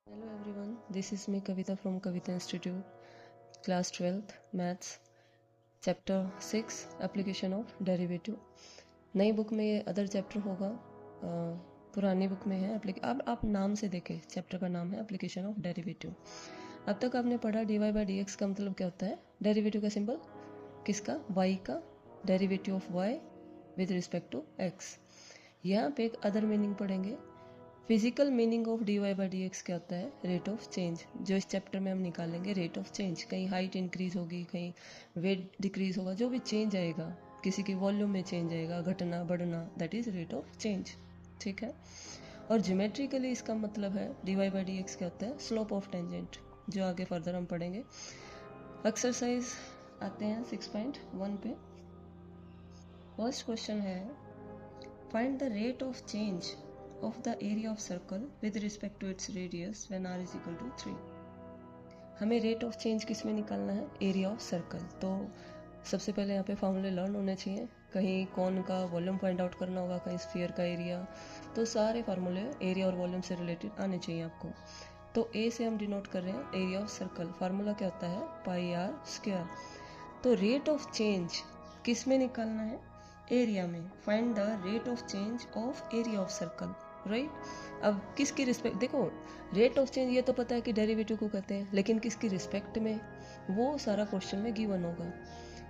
Hello everyone, this is me Kavita from Kavita Institute, class 12th, maths, chapter 6, application of derivative. नई book में ये other chapter होगा, पुरानी book में है अब आप नाम से देखें, चैप्टर का नाम है एप्लीकेशन ऑफ डेरिवेटिव। अब तक आपने पढ़ा dy बाई डी एक्स का मतलब क्या होता है, डेरिवेटिव का सिंबल किसका, y का, derivative of y with respect to x। यहाँ पे एक अदर मीनिंग पढ़ेंगे। Physical meaning of d y by d x क्या होता है, रेट ऑफ चेंज, जो इस चैप्टर में हम निकालेंगे। रेट ऑफ चेंज, कहीं हाइट इंक्रीज होगी, कहीं वेट डिक्रीज होगा, जो भी चेंज आएगा, किसी की वॉल्यूम में चेंज आएगा, घटना बढ़ना, that is rate of change. ठीक है। और ज्योमेट्रिकली इसका मतलब है d y by d x क्या होता है, स्लोप ऑफ टेंजेंट, जो आगे फर्दर हम पढ़ेंगे। एक्सरसाइज आते हैं 6.1 पे। फर्स्ट क्वेश्चन है, find the rate of change of the area of circle with respect to its radius when r is equal to 3। हमें रेट ऑफ चेंज किस में निकालना है, एरिया ऑफ सर्कल। तो सबसे पहले यहाँ पे फॉर्मूले लर्न होने चाहिए। कहीं कौन का वॉल्यूम फाइंड आउट करना होगा, कहीं स्फीयर का एरिया, तो सारे फार्मूले एरिया और वॉल्यूम से रिलेटेड आने चाहिए आपको। तो ए से हम डिनोट कर रहे हैं एरिया ऑफ सर्कल, फार्मूला क्या होता है, पाई आर स्क्वायर। तो रेट ऑफ चेंज किस में निकालना है, एरिया में। Find the rate of change of area of circle, right. अब किसकी रिस्पेक्ट, देखो रेट ऑफ चेंज ये तो पता है कि डेरिवेटिव को कहते हैं, लेकिन किसकी रिस्पेक्ट में, वो सारा क्वेश्चन में गिवन होगा।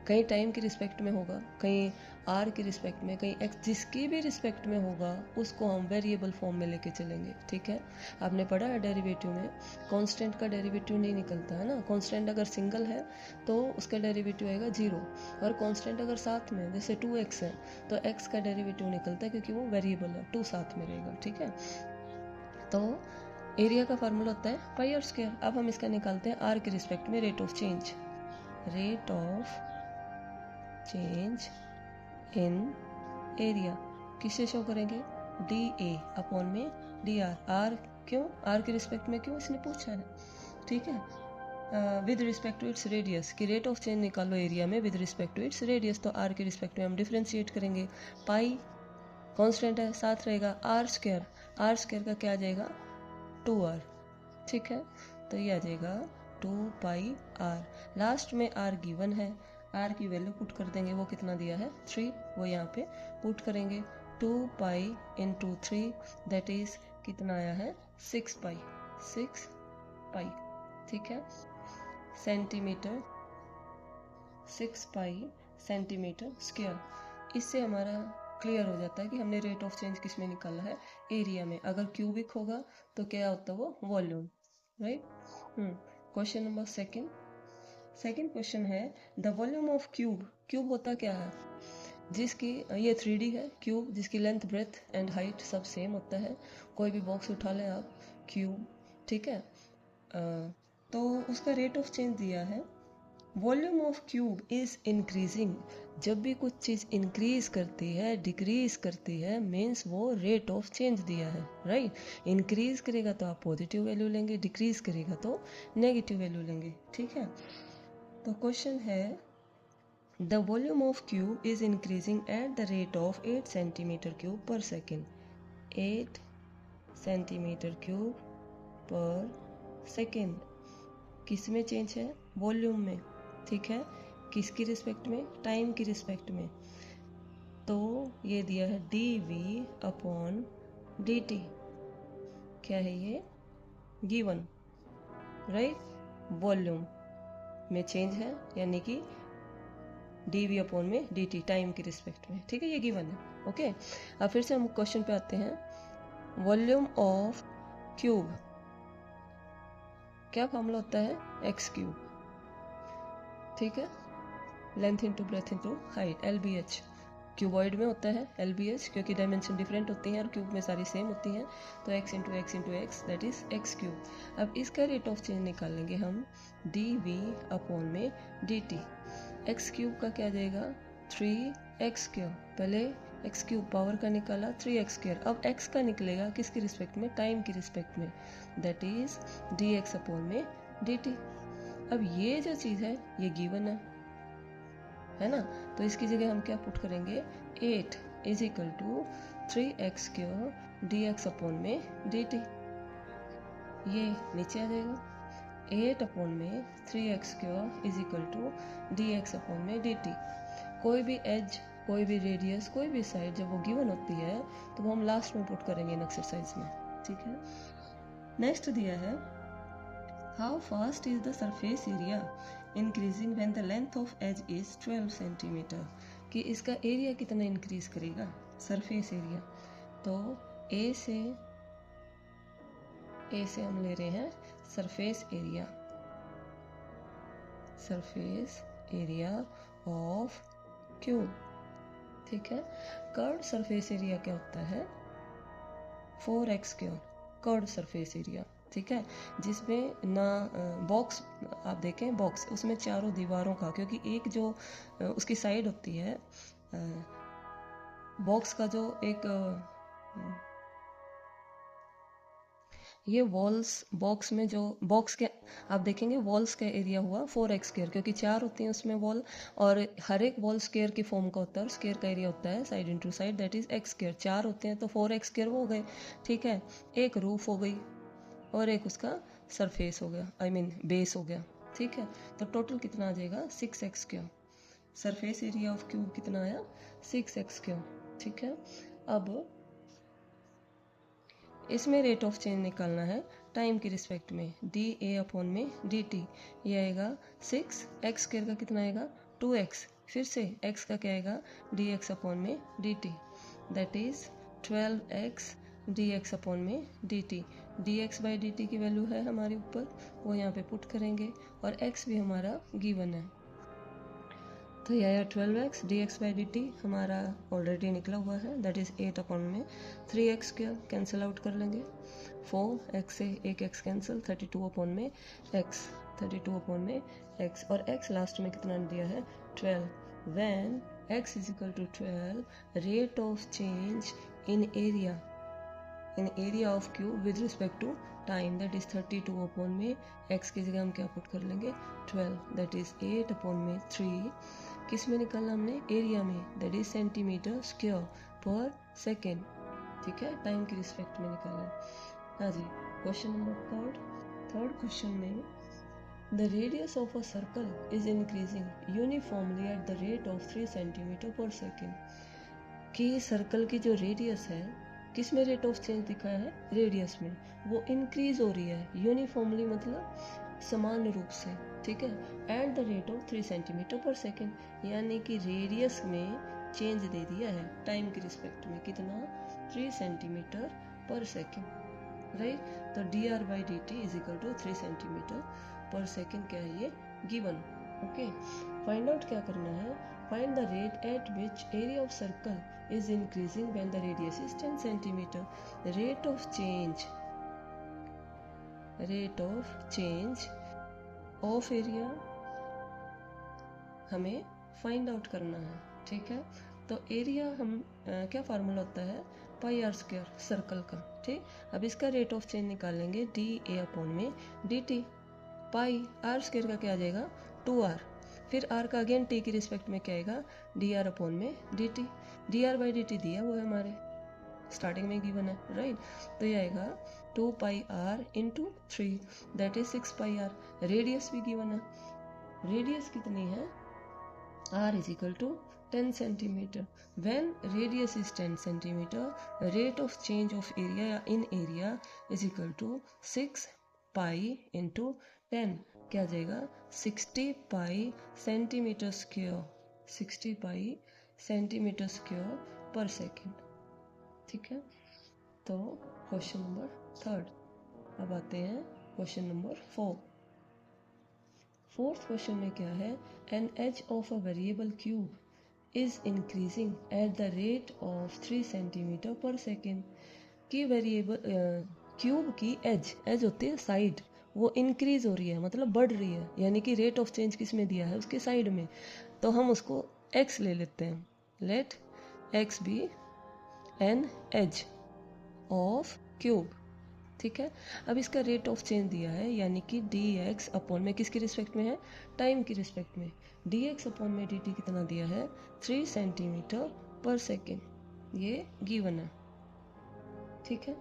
कहीं टाइम की रिस्पेक्ट में होगा, कहीं आर की रिस्पेक्ट में, कहीं एक्स, जिसकी भी रिस्पेक्ट में होगा उसको हम वेरिएबल फॉर्म में लेके चलेंगे। ठीक है। आपने पढ़ा है डेरिवेटिव में कांस्टेंट का डेरिवेटिव नहीं निकलता है ना। कांस्टेंट अगर सिंगल है तो उसका डेरिवेटिव आएगा 0, और कांस्टेंट अगर साथ में, जैसे 2x है तो x का डेरिवेटिव निकलता है, क्योंकि वो वेरिएबल है, 2 साथ में रहेगा। ठीक है। तो एरिया का फार्मूला होता है पाई आर स्क्वायर। अब हम इसका निकालते हैं आर के रिस्पेक्ट में rate of change. Rate of change in area किससे शो करेंगे, डी ए अपॉन में डी आर। आर क्यों, आर के रिस्पेक्ट में क्यों, इसने पूछा है। ठीक है। With respect to its radius, की रेट ऑफ चेंज निकालो एरिया में with respect to its radius. तो आर के रिस्पेक्ट में हम डिफ्रेंशिएट करेंगे। पाई कांस्टेंट है, साथ रहेगा आर स्क्वायर। आर स्क्वायर का क्या आ जाएगा, 2r। ठीक है। तो ये आ जाएगा 2 पाई आर। लास्ट में आर गिवन है, आर की वैल्यू पुट कर देंगे, वो कितना दिया है 3, वो यहाँ पे पुट करेंगे। 2 पाई इंटू 3 दैट इज कितना आया है, 6 पाई, 6 पाई। ठीक है। सेंटीमीटर, 6 पाई सेंटीमीटर स्क्वायर। इससे हमारा क्लियर हो जाता है कि हमने रेट ऑफ चेंज किस में निकाला है, एरिया में। अगर क्यूबिक होगा तो क्या होता है, वो volume, right. Question number second question है, the volume of cube. Cube होता क्या है, जिसकी, ये 3D है क्यूब, जिसकी लेंथ ब्रेथ एंड हाइट सब सेम होता है। कोई भी बॉक्स उठा लें आप, क्यूब। ठीक है। तो उसका रेट ऑफ चेंज दिया है, volume of cube is increasing. जब भी कुछ चीज इंक्रीज करती है, डिक्रीज करती है, मीन्स वो रेट ऑफ चेंज दिया है, राइट। इंक्रीज करेगा तो आप पॉजिटिव वैल्यू लेंगे, डिक्रीज करेगा तो नेगेटिव वैल्यू लेंगे। ठीक है। तो क्वेश्चन है, the volume of cube is increasing at the rate of 8 centimetre cube पर सेकेंड। 8 सेंटीमीटर क्यूब पर सेकेंड। किस में चेंज है, वॉल्यूम में। ठीक है। किसकी रिस्पेक्ट में, टाइम की रिस्पेक्ट में। तो ये दिया है d v upon d t. क्या है ये, गिवन, राइट। वॉल्यूम में चेंज है, यानी कि डी वी अपॉन में डी टी, टाइम की रिस्पेक्ट में। ठीक है, ये गिवन है। ओके। अब फिर से हम क्वेश्चन पे आते हैं। वॉल्यूम ऑफ क्यूब, क्या फॉर्मूला होता है, एक्स क्यूब। ठीक है। Length into breath into height, LBH। Cuboid में होता है LBH, क्योंकि डायमेंशन डिफरेंट होती हैं और क्यूब में सारी सेम होती हैं। तो x into x into x that is x cube. अब इसका रेट ऑफ चेंज निकालेंगे हम, डी वी अपॉन में डी टी। एक्स क्यूब का क्या जाएगा, 3x क्यूब। पहले एक्स क्यूब पावर का निकाला, 3x स्क्वायर। अब x का निकलेगा किसकी रिस्पेक्ट में, टाइम की रिस्पेक्ट में, दैट इज dx अपॉन में dt। अब ये जो चीज़ है ये गिवन है ना। तो इसकी जगह हम क्या पुट करेंगे, 8 is equal to 3x cube dx upon में dt। ये नीचे आ जाएगा, 8 अपॉन में 3x² is equal to dx upon में dt। कोई भी एज, कोई भी रेडियस, कोई भी साइड जब वो गिवन होती है तो वो हम लास्ट में पुट करेंगे इन एक्सरसाइज में, ठीक है। नेक्स्ट दिया है how fast is the surface area increasing when the length of edge is 12 centimetre, कि इसका एरिया कितना इंक्रीज करेगा, सरफेस एरिया। तो ए से हम ले रहे हैं सरफेस एरिया ऑफ क्यूब, ठीक है। कर्व्ड सरफेस एरिया क्या होता है, 4x², कर्व्ड सरफेस एरिया, ठीक है, जिसमें ना बॉक्स, आप देखें बॉक्स, उसमें चारों दीवारों का, क्योंकि एक जो उसकी साइड होती है बॉक्स का, जो एक ये वॉल्स, बॉक्स में जो बॉक्स के आप देखेंगे वॉल्स का एरिया हुआ 4x², क्योंकि 4 होती हैं उसमें वॉल, और हर एक वॉल स्क्वायर की फॉर्म का होता है, और स्क्वायर का एरिया होता है side into side, that is x²। 4 होते हैं तो 4x² हो गए, ठीक है। एक रूफ हो गई और एक उसका सरफेस हो गया, आई मीन बेस हो गया, ठीक है। तो टोटल कितना आ जाएगा, 6x²। Surface area of cube कितना आया, 6x², ठीक है। अब इसमें रेट ऑफ चेंज निकालना है टाइम की रिस्पेक्ट में, dA अपॉन में dt, ये आएगा 6x² का कितना आएगा 2x, फिर से x का क्या आएगा dx अपॉन में dt, that is 12x dx upon में dt। dx बाई dt की वैल्यू है हमारे ऊपर, वो यहाँ पे पुट करेंगे, और x भी हमारा गिवन है, तो यह आया 12x dx बाई dt हमारा ऑलरेडी निकला हुआ है, दैट इज 8 अपॉन में 3x² कैंसिल आउट कर लेंगे, 4x से एक x कैंसिल, 32 अपॉन में x, 32 अपॉन में x, और x लास्ट में कितना दिया है 12। When x is equal to 12, rate of change in area of cube with respect to time, that is 32 upon में x की जगह हम क्या पुट कर लेंगे 12, दैट इज 8 अपॉन में 3, किस में निकालना हमने, एरिया में, that is centimetre square per second, ठीक है, टाइम की रिस्पेक्ट में निकालना। हाँ जी, क्वेश्चन नंबर थर्ड क्वेश्चन में the radius of a circle is increasing uniformly eight the rate of 3 centimetre per second, कि सर्कल की जो रेडियस है किस में रेट ऑफ चेंज दिखाया है, रेडियस में, वो इंक्रीज हो रही है यूनिफॉर्मली, मतलब समान रूप से, ठीक है, eight the rate of 3 centimetre per second, यानी कि रेडियस में चेंज दे दिया है टाइम की रिस्पेक्ट में, कितना 3 सेंटीमीटर पर सेकेंड, राइट। तो dr by dt is equal to 3 centimetre per second क्या है, ये गिवन, ओके। फाइंड आउट क्या करना है, find the rate at which area of circle is increasing when the radius is 10 centimeter. Rate of change of area हमें find out करना है, ठीक है। तो एरिया हम क्या फार्मूला होता है, पाई आर स्क्वायर सर्कल का, ठीक। अब इसका रेट ऑफ चेंज निकालेंगे dA अपॉन में dt, पाई आर स्क्वायर का क्या आ जाएगा 2r, फिर r का अगेन t की रिस्पेक्ट में क्या आएगा dr अपॉन में dt, dr बाई dt दिया वो है हमारे स्टार्टिंग में गिवन है, राइट। तो ये आएगा 2 pi r into 3, that is 6 pi r, radius भी गिवन है, रेडियस कितनी है, r is equal to 10 centimetre, when radius is 10 centimetre, rate of change of area in area is equal to 6 pi into 10, क्या आ जाएगा 60 pi centimetre square, 60 pi centimetre square per second, ठीक है। तो question number third. अब आते हैं question number fourth question में क्या है, an edge of a variable cube is increasing at the rate of 3 centimetre per second, की वेरिएबल क्यूब की एज होती है साइड, वो इंक्रीज हो रही है, मतलब बढ़ रही है, यानी कि रेट ऑफ चेंज किस में दिया है, उसके साइड में, तो हम उसको x ले लेते हैं, let x be an edge of cube, ठीक है। अब इसका रेट ऑफ चेंज दिया है, यानी कि dx अपॉन में किसकी रिस्पेक्ट में है, टाइम की रिस्पेक्ट में, dx अपॉन में dt कितना दिया है 3 सेंटीमीटर पर सेकेंड, ये गिवन है, ठीक है।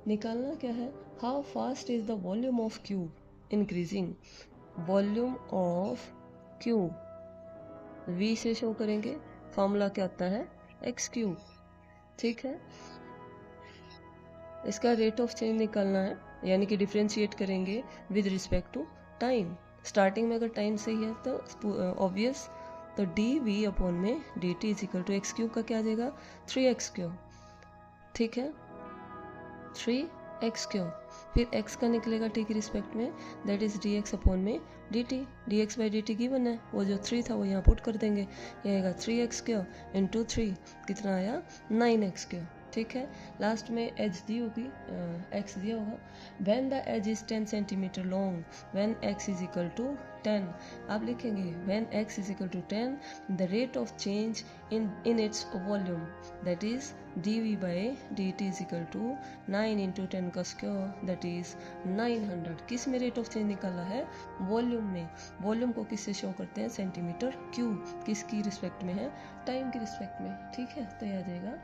निकालना क्या है, how fast is the volume of cube increasing, volume of cube v से शो करेंगे, फॉर्मूला क्या आता है एक्स क्यूब, ठीक है। इसका रेट ऑफ चेंज निकालना है, यानी कि डिफ्रेंशिएट करेंगे with respect to time. Starting में अगर टाइम सही है तो ऑब्वियस, तो डी वी अपॉन में d t is equal to x cube का क्या आ जाएगा 3x क्यूब, ठीक है 3x क्यूब। फिर x का निकलेगा t की रिस्पेक्ट में, दैट इज dx अपॉन में dt, dx by dt given है, वो जो 3 था वो यहाँ पुट कर देंगे, ये आएगा 3x क्यूब इंटू 3 कितना आया 9x क्यूब, ठीक है। लास्ट में एज दी होगी, x दिया होगा, when the edge is 10 centimetre long, when x is equal to 10, आप लिखेंगे when x is equal to 10 the rate of change in its volume, that is dv by dt is equal to 9 into 10 का square, that is 900। किस में rate of change निकाला है, volume में। Volume को किससे शो करते हैं, सेंटीमीटर क्यूब, किसकी रिस्पेक्ट में है, टाइम की रिस्पेक्ट में, ठीक है। तो यह आ जाएगा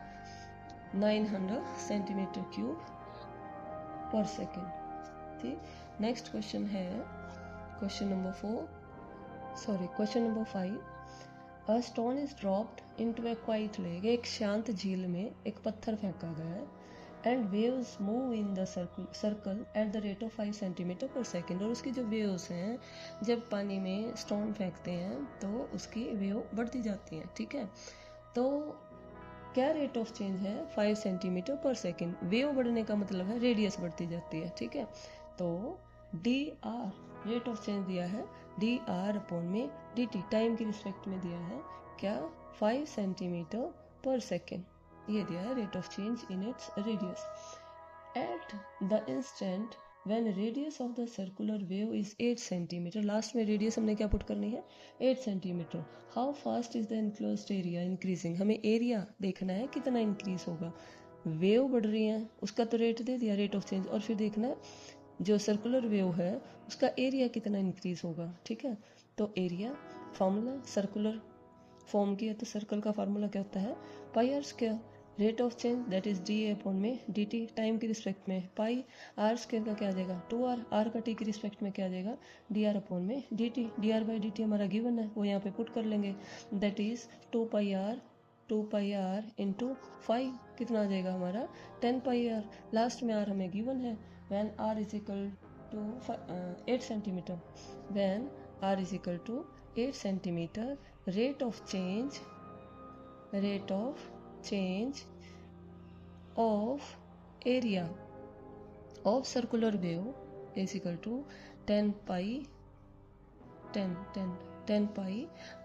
900 सेंटीमीटर क्यूब पर सेकेंड, ठीक। नेक्स्ट क्वेश्चन है question number 5। A stone is dropped into a quiet lake, एक शांत झील में एक पत्थर फेंका गया है, and waves move in the circle at the rate of 5 centimetre per second, और उसकी जो वेव्स हैं, जब पानी में स्टोन फेंकते हैं तो उसकी वेव बढ़ती जाती हैं, ठीक है। तो क्या रेट ऑफ चेंज है, 5 सेंटीमीटर पर सेकेंड। वेव बढ़ने का मतलब है रेडियस बढ़ती जाती है, ठीक है। तो D R rate of change दिया है, डी आर अपॉन में डी टी टाइम की रिस्पेक्ट में दिया है, क्या 5 सेंटीमीटर पर सेकेंड, ये दिया है rate of change in its radius. At the instant when radius of the circular wave is 8 centimetre, last में रेडियस हमने क्या पुट करनी है 8 centimetre, how fast is the enclosed area increasing, हमें area देखना है कितना इंक्रीज होगा। वेव बढ़ रही है, उसका तो रेट दे दिया रेट ऑफ चेंज, और फिर देखना है जो सर्कुलर वेव है उसका एरिया कितना इंक्रीज होगा, ठीक है। तो एरिया फॉर्मूला सर्कुलर फॉर्म की है तो सर्कल का फार्मूला क्या होता है pi r square, rate of change that is d upon में डी टी टाइम की रिस्पेक्ट में, पाई आर स्क्वायर का क्या आ जाएगा 2r, आर का टी की रिस्पेक्ट में क्या आ जाएगा डी आर अपॉन में d t, d r by d t हमारा गिवन है वो यहाँ पे पुट कर लेंगे, that is 2 pi r into 5 कितना आ जाएगा हमारा 10 पाई आर, लास्ट में आर हमें गिवन है, when r is equal to 8 centimetre, when r is equal to 8 centimetre, rate of change of area of circular wave is equal to 10 pi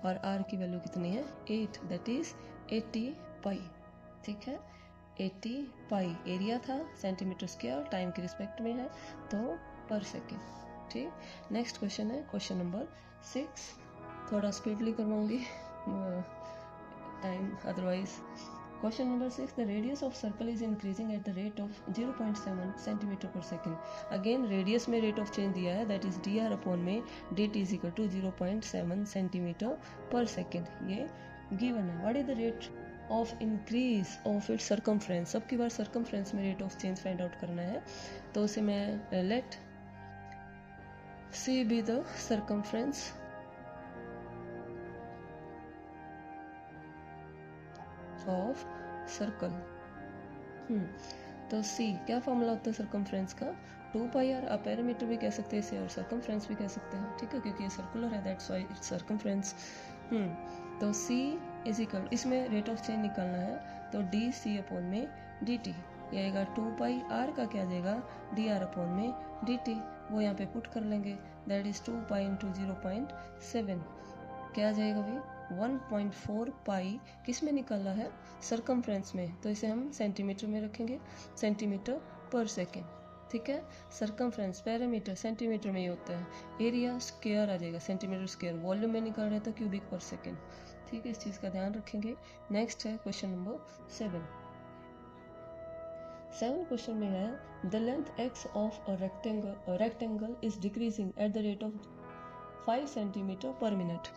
और r की value कितनी है 8, that is 80 पाई, ठीक है 80 pi. Area था centimetre square, time की respect में है तो पर सेकेंड, ठीक। नेक्स्ट क्वेश्चन है क्वेश्चन नंबर 6, थोड़ा स्पीडली करवाऊंगी time otherwise. Question number 6, the radius of circle is increasing at the rate of 0.7 centimetre per second. Again radius में रेट ऑफ चेंज दिया है, that is d r upon में d t is equal to 0.7 centimetre per second, ये given है। What is the rate of increase of its circumference, सबकी बार circumference में rate of change find out करना है, तो उसे मैं let C be the circumference of circle. तो सी क्या फॉर्मूला होता है सर्कमफ्रेंस का 2 पाई आर, आप पैरामीटर भी कह सकते हैं इसे और सर्कमफ्रेंस भी कह सकते हैं, ठीक है, क्योंकि ये सर्कुलर है दैट्स व्हाई इट्स सर्कमफ्रेंस। तो सी इज इक्वल, इसमें रेट ऑफ चेंज निकालना है तो डी सी अपॉन में डी टी, ये आएगा 2 पाई आर का क्या आ जाएगा डी आर अपॉन में डी टी, वो यहाँ पे पुट कर लेंगे, दैट इज 2 पाई इंटू 0.7 क्या आ जाएगा भाई 1.4 पाई, किस में निकाला है सर्कमफ्रेंस में, तो इसे हम सेंटीमीटर में रखेंगे, सेंटीमीटर पर सेकेंड, ठीक है। सर्कमफ्रेंस पैरामीटर सेंटीमीटर में ही होता है, एरिया स्क्वायर आ जाएगा सेंटीमीटर स्क्वायर, वॉल्यूम में निकाल रहे हैं तो क्यूबिक पर सेकेंड, ठीक है, इस चीज़ का ध्यान रखेंगे। नेक्स्ट है क्वेश्चन नंबर 7 क्वेश्चन में है the length x of a rectangle is decreasing eight the rate of 5 centimetre per minute.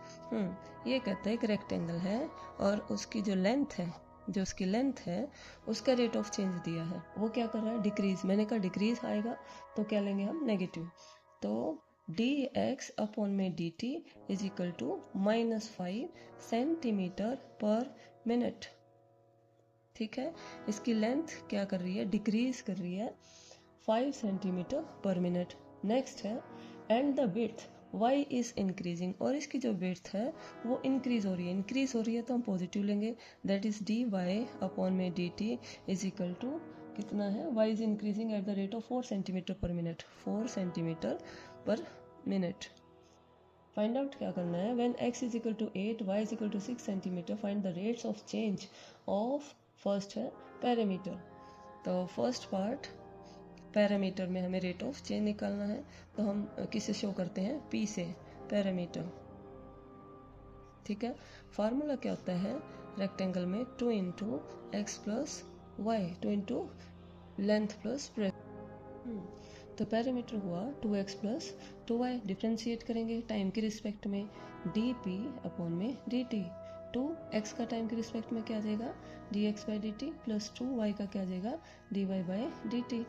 ये कहता है एक रेक्टेंगल है और उसकी जो लेंथ है जो उसकी लेंथ है उसका रेट ऑफ चेंज दिया है, वो क्या कर रहा है, डिक्रीज। मैंने कहा डिक्रीज आएगा तो क्या लेंगे हम, नेगेटिव। तो dx अपॉन में dt is equal to -5 centimetre per minute. ठीक है, इसकी लेंथ क्या कर रही है, डिक्रीज कर रही है 5 सेंटीमीटर पर मिनट। नेक्स्ट है and the width y is increasing, और इसकी जो विड्थ है वो इंक्रीज हो रही है। इंक्रीज हो रही है तो हम पॉजिटिव लेंगे, दैट इज dy अपॉन में dt इज इक्वल टू कितना है, y is increasing at the rate of 4 centimetre per minute, 4 centimetre per minute. Find out क्या करना है, when x is equal to 8 y is equal to 6 centimetre find the rates of change of, first है parameter. तो first part parameter में हमें rate of change निकालना है, तो हम किसे शो करते हैं, p से, पैरामीटर। ठीक है, फार्मूला क्या होता है रेक्टेंगल में, 2 into x plus y, 2 into length plus breadth. तो पैरामीटर हुआ 2x प्लस 2y, डिफ्रेंशिएट करेंगे टाइम के रिस्पेक्ट में, dp अपॉन में dt। 2x का टाइम के रिस्पेक्ट में क्या आ जाएगा, dx by dt plus 2y का क्या आ जाएगा, dy by dt।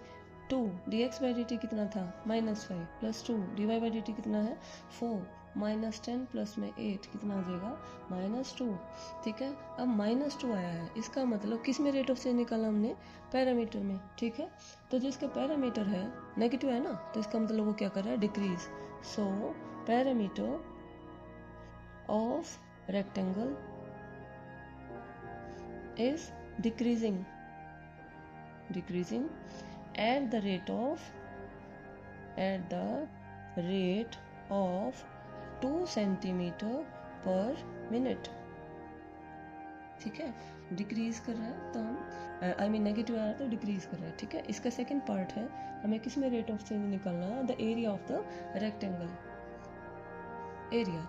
2 dx by dt कितना था, -5 प्लस 2 dy बाई dt कितना है, 4 -10 प्लस में 8 कितना आ जाएगा, -2। ठीक है, अब -2 आया है, इसका मतलब किस में रेट ऑफ चेंज निकाला हमने, पैरामीटर में। ठीक है, तो जिसका पैरामीटर है नेगेटिव है ना, तो इसका मतलब वो क्या कर रहा है, decrease. So parameter of rectangle is decreasing, decreasing at the rate of 2 centimetre per minute. ठीक है, डिक्रीज कर रहा है तो हम आई मीन नेगेटिव आ रहा है तो डिक्रीज कर रहा है। ठीक है, इसका सेकंड पार्ट है, हमें किस में रेट ऑफ चेंज निकालना है, the area of the rectangle, area.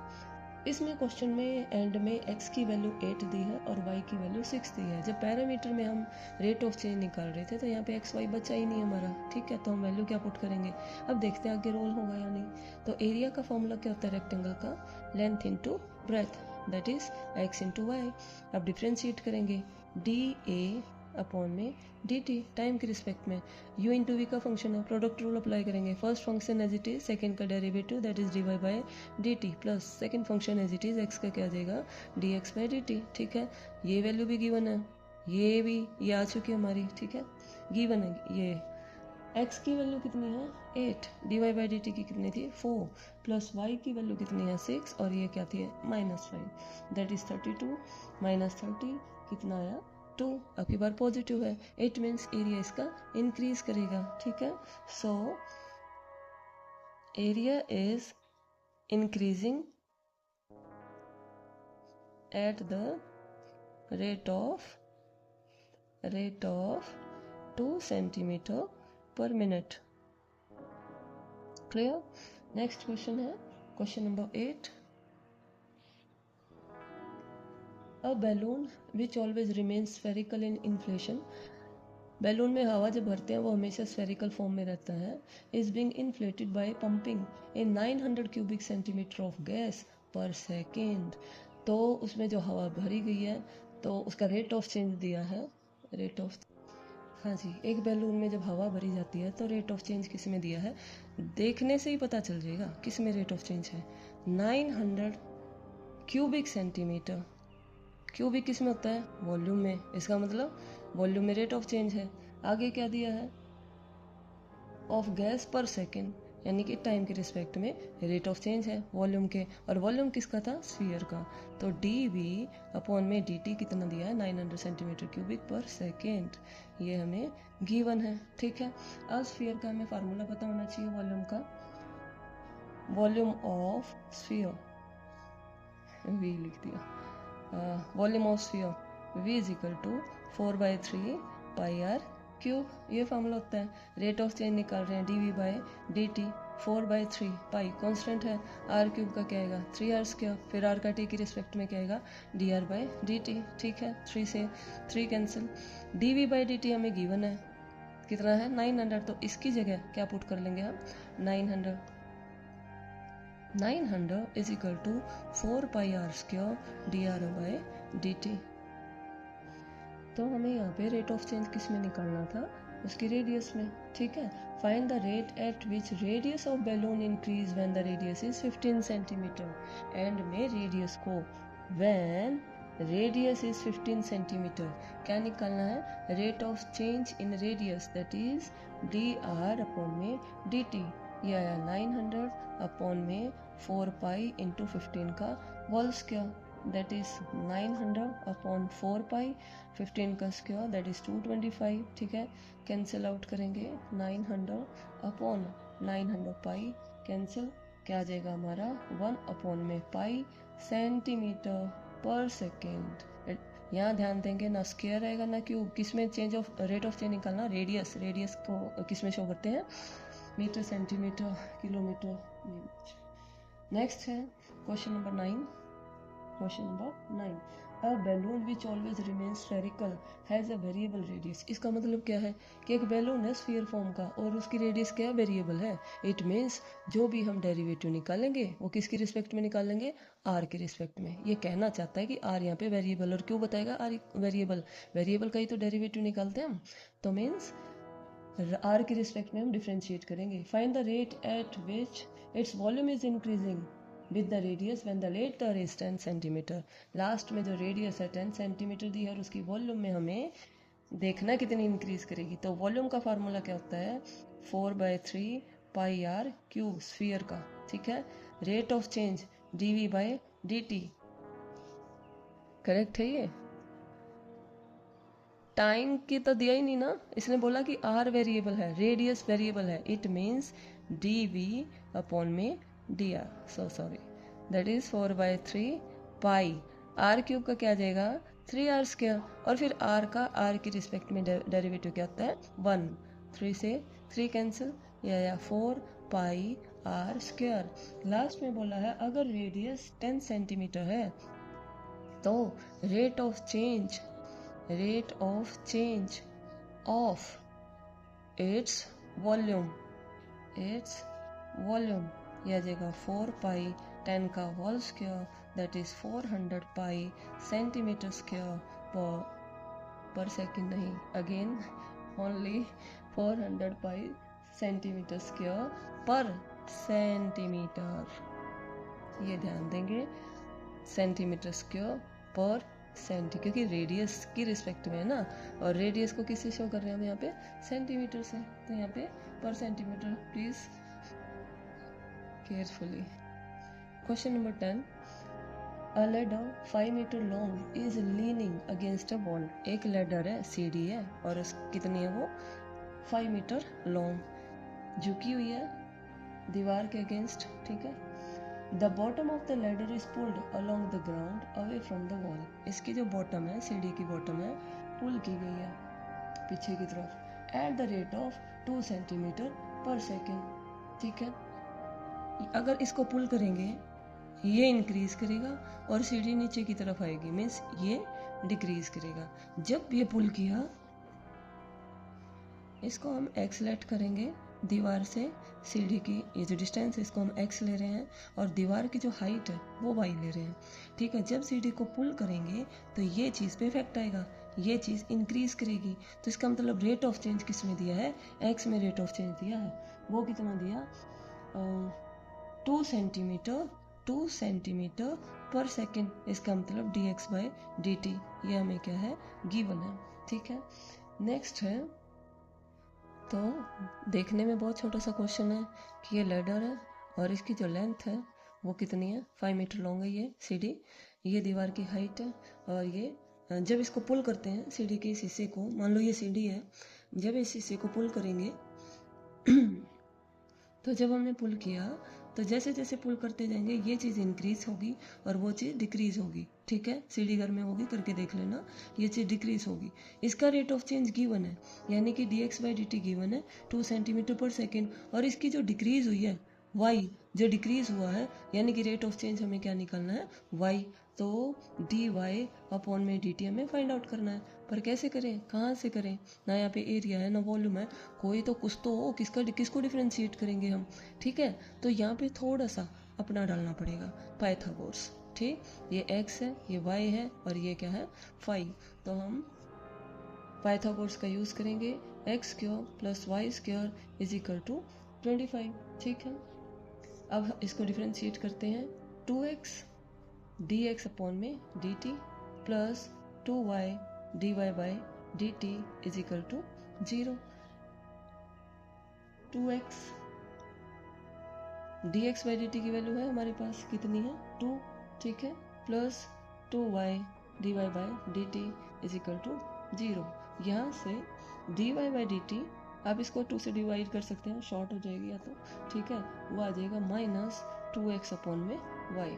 इसमें क्वेश्चन में एंड में x की वैल्यू 8 दी है और y की वैल्यू 6 दी है। जब पैरामीटर में हम रेट ऑफ चेंज निकाल रहे थे तो यहाँ पे x y बचा ही नहीं हमारा। ठीक है, तो हम वैल्यू क्या पुट करेंगे, अब देखते हैं आगे रोल होगा या नहीं। तो एरिया का फॉर्मूला क्या होता है रेक्टेंगल का, length into breadth, that is x into y. अब डिफ्रेंशिएट करेंगे dA अपॉन में dt टाइम के रिस्पेक्ट में, u इंटू वी का फंक्शन है, प्रोडक्ट रूल अप्लाई करेंगे, first function as it is, second का derivative that is dy by dt plus second function as it is, x का क्या आ जाएगा, dx बाई dt। ठीक है, ये वैल्यू भी गिवन है, ये भी ये आ चुकी है हमारी। ठीक है, गिवन है ये, x की वैल्यू कितनी है 8, dy बाई dt की कितनी थी 4, प्लस y की वैल्यू कितनी है 6, और ये क्या थी -5, दैट इज 32 -30 कितना आया 2। अब की बार पॉजिटिव है, इट मीन्स एरिया इसका इंक्रीज करेगा। ठीक है, so area is increasing at the rate of 2 centimetre per minute. Clear, next question है question number 8। A balloon which always remain spherical in inflation, balloon में हवा जब भरते हैं वो हमेशा स्फेरिकल फॉर्म में रहता है, is being inflated by pumping in 900 cubic centimetre of gas per second. तो उसमें जो हवा भरी गई है तो उसका रेट ऑफ चेंज दिया है, रेट ऑफ, हाँ जी, एक बैलून में जब हवा भरी जाती है तो रेट ऑफ चेंज किस में दिया है, देखने से ही पता चल जाएगा किस में रेट ऑफ चेंज है, 900 क्यूबिक सेंटीमीटर। क्यूबिक किस में होता है, वॉल्यूम में, इसका मतलब वॉल्यूम में रेट ऑफ चेंज है। आगे क्या दिया है, ऑफ गैस पर सेकेंड, यानी कि टाइम के रिस्पेक्ट में रेट ऑफ चेंज है वॉल्यूम के, और वॉल्यूम किसका था, स्फीयर का। तो dV अपॉन में dt कितना दिया है, 900 सेंटीमीटर क्यूबिक पर सेकेंड, ये हमें गिवन है। ठीक है, अब स्फीयर का हमें फार्मूला पता होना चाहिए वॉल्यूम का, वॉल्यूम ऑफ स्फीयर, V लिख दिया, volume of sphere v is equal to 4/3 pi r cube, ये फॉर्मूला होता है। रेट ऑफ चेंज निकाल रहे हैं dv by dt, 4/3 pi constant है, r क्यूब का क्या आएगा 3r स्क्वायर, फिर r का t की रिस्पेक्ट में क्या आएगा dr बाई dt। ठीक है, 3 से 3 कैंसिल, dv बाई dt हमें गिवन है कितना है 900, तो इसकी जगह क्या पुट कर लेंगे हम 900 is equal to 4 pi r square dr by dt। तो हमें यहाँ पे रेट ऑफ चेंज किस में निकालना था, उसकी रेडियस में, ठीक है। Find the rate at which radius of balloon increase when the radius is 15 centimetre. And में रेडियस को व्हेन रेडियस इज 15 सेंटीमीटर क्या निकालना है, rate of change in radius that is d r upon में d T. ये आया 900 upon में 4 पाई into 15 का whole square that is 900 upon 4 pi, 15 का स्क्वायर दैट इज 225, ठीक है। कैंसिल आउट करेंगे 900 अपॉन 900 पाई कैंसिल, क्या आ जाएगा हमारा 1 अपॉन में पाई सेंटीमीटर पर सेकेंड। यहाँ ध्यान देंगे ना स्क्वायर रहेगा ना क्यूब, किस में change of rate of change निकालना, रेडियस, रेडियस को किस में शो करते हैं, मीटर, सेंटीमीटर, किलोमीटर। नेक्स्ट है question number 9। Question number 9, a balloon which always remain spherical has a variable radius. इसका मतलब क्या है कि एक बैलून है स्फीयर फॉर्म का और उसकी रेडियस क्या वेरिएबल है। इट मीन्स जो भी हम डेरिवेटिव निकालेंगे वो किसकी रिस्पेक्ट में निकालेंगे, आर के रिस्पेक्ट में। ये कहना चाहता है कि आर यहाँ पे वेरिएबल, और क्यों बताएगा आर वेरिएबल, वेरिएबल का ही तो डेरिवेटिव निकालते हैं हम, तो मीन्स आर के रिस्पेक्ट में हम डिफ्रेंशिएट करेंगे। Find the rate at which its volume is increasing with the radius when the latter is 10 centimetre. Last में जो रेडियस है 10 सेंटीमीटर दी है और उसकी वॉल्यूम में हमें देखना कितनी इंक्रीज करेगी। तो वॉल्यूम का फार्मूला क्या होता है, 4/3 पाई आर क्यूब स्फीयर का, ठीक है। Rate of change dv/dt, correct है ये। टाइम की तो दिया ही नहीं ना, इसने बोला कि आर वेरिएबल है, रेडियस वेरिएबल है, इट मीन्स dv अपॉन में dr, so sorry, that is 4/3 pi r cube का क्या आ जाएगा 3r स्क्वायर, और फिर r का r की रिस्पेक्ट में डेरिवेटिव क्या होता है 1, 3 से 3 कैंसिल, या 4 पाई r स्क्वायर। लास्ट में बोला है अगर रेडियस 10 सेंटीमीटर है तो rate of change of its volume यह आ जाएगा 4 पाई 10 का whole square that is 400 pi centimetre square per second, नहीं again only 400 pi centimetre square per centimetre, ये ध्यान देंगे, सेंटीमीटर स्क्वायर पर सेंटी, क्योंकि रेडियस की रिस्पेक्ट में है ना, और रेडियस को किससे शो कर रहे हैं हम यहाँ पे सेंटीमीटर से, तो यहाँ पे per centimetre, please carefully. Question number 10, a ladder 5 metre long is leaning against a wall. एक लेडर है, सीढ़ी है, और उस कितनी है वो 5 मीटर लॉन्ग, झुकी हुई है दीवार के अगेंस्ट, ठीक है। The bottom of the ladder is pulled along the ground away from the wall. इसकी जो बॉटम है, सीढ़ी की बॉटम है, पुल की गई है पीछे की तरफ eight the rate of 2 centimetre per second, ठीक है। अगर इसको पुल करेंगे ये इंक्रीज करेगा और सीढ़ी नीचे की तरफ आएगी, मीन्स ये डिक्रीज करेगा। जब ये पुल किया इसको हम एक्सलेट करेंगे दीवार से सीढ़ी की, ये जो डिस्टेंस है इसको हम x ले रहे हैं और दीवार की जो हाइट है वो y ले रहे हैं, ठीक है। जब सीढ़ी को पुल करेंगे तो ये चीज़ पे इफेक्ट आएगा, ये चीज़ इंक्रीज करेगी। तो इसका मतलब रेट ऑफ चेंज किस में दिया है, x में रेट ऑफ चेंज दिया है, वो कितना दिया 2 सेंटीमीटर पर सेकेंड। इसका मतलब dx/dt, ये हमें क्या है गिवन है, ठीक है। नेक्स्ट है, तो देखने में बहुत छोटा सा क्वेश्चन है कि ये लैडर है और इसकी जो लेंथ है वो कितनी है 5 मीटर लॉन्ग है ये सीढ़ी, ये दीवार की हाइट है, और ये जब इसको पुल करते हैं सीढ़ी के इस हिस्से को, मान लो ये सीढ़ी है, जब इस हिस्से को पुल करेंगे तो जब हमने पुल किया तो जैसे जैसे पुल करते जाएंगे ये चीज़ इंक्रीज होगी और वो चीज़ डिक्रीज होगी, ठीक है। सीढ़ी घर में होगी, करके देख लेना, ये चीज़ डिक्रीज होगी। इसका रेट ऑफ चेंज गिवन है, यानी कि dx/dt गिवन है 2 सेंटीमीटर पर सेकेंड, और इसकी जो डिक्रीज हुई है y, जो डिक्रीज हुआ है, यानी कि रेट ऑफ चेंज हमें क्या निकालना है y, तो dy अपॉन में dt हमें फाइंड आउट करना है। पर कैसे करें, कहाँ से करें, ना यहाँ पे एरिया है ना वॉल्यूम है, कोई तो कुछ तो हो, किसको डिफ्रेंशिएट करेंगे हम, ठीक है। तो यहाँ पे थोड़ा सा अपना डालना पड़ेगा पाइथागोरस, ठीक। ये x है, ये y है, और ये क्या है 5, तो हम पाइथागोरस का यूज़ करेंगे, x square plus y square is equal to 25, ठीक है। अब इसको डिफ्रेंशिएट करते हैं, 2x dx अपॉन में dt plus 2y dy by dt is equal to 0। 2x dx by dt की वैल्यू है हमारे पास कितनी है 2, ठीक है, plus 2y dy by dt is equal to 0। यहाँ से dy बाई dt आप इसको 2 से डिवाइड कर सकते हैं, शॉर्ट हो जाएगी या तो, ठीक है, वो आ जाएगा माइनस 2x अपॉन में y,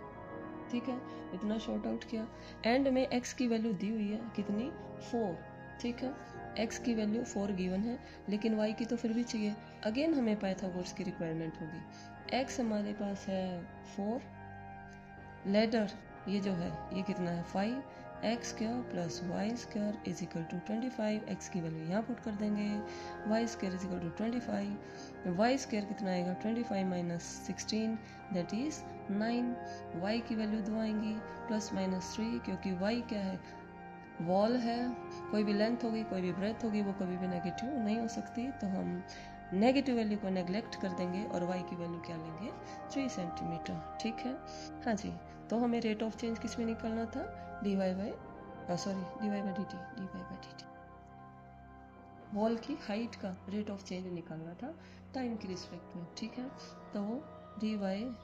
ठीक है, इतना शॉर्ट आउट किया। एंड में x की वैल्यू दी हुई है कितनी 4, ठीक है, x की वैल्यू 4 गिवन है, लेकिन y की तो फिर भी चाहिए। अगेन हमें पाइथागोरस की रिक्वायरमेंट होगी। x हमारे पास है 4, लेडर ये जो है ये कितना है 5, x square plus y square is equal to 25, x की वैल्यू यहाँ पुट कर देंगे, y square is equal to 25, y square कितना आएगा 25 माइनस 16 दैट इज 9, वाई की वैल्यू दो आएंगी प्लस माइनस 3, क्योंकि वाई क्या है वॉल है, कोई भी लेंथ होगी कोई भी ब्रेथ होगी वो कभी भी नेगेटिव नहीं हो सकती, तो हम नेगेटिव वैल्यू को नेग्लेक्ट कर देंगे और y की वैल्यू क्या लेंगे 3 सेंटीमीटर, ठीक है। हाँ जी, तो हमें रेट ऑफ चेंज किस में निकालना था dy बाई dt, वॉल की हाइट का रेट ऑफ चेंज निकालना था टाइम की रिस्पेक्ट में, ठीक है। तो dy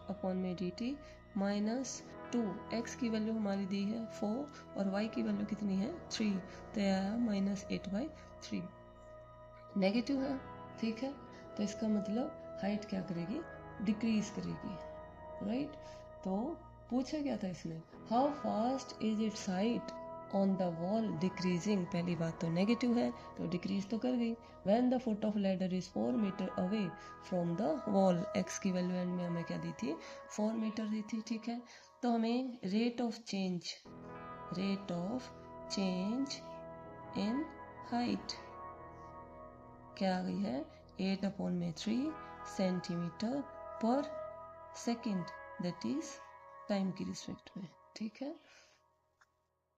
अपॉन में dt माइनस 2, x की वैल्यू हमारी दी है 4 और y की वैल्यू कितनी है 3, तो यह आया माइनस 8/3, नेगेटिव है, ठीक है, तो इसका मतलब हाइट क्या करेगी डिक्रीज करेगी, राइट। तो पूछा क्या था इसने, how fast is it's height on the wall decreasing, पहली बात तो नेगेटिव है तो डिक्रीज तो कर गई। When the foot of ladder is 4 metre away from the wall, x की वैल्यू एंड में हमें क्या दी थी 4 मीटर दी थी, ठीक है। तो हमें rate of change in height क्या आ गई है 8 अपॉन में 3 centimetre per second, that is time की रिस्पेक्ट में, ठीक है।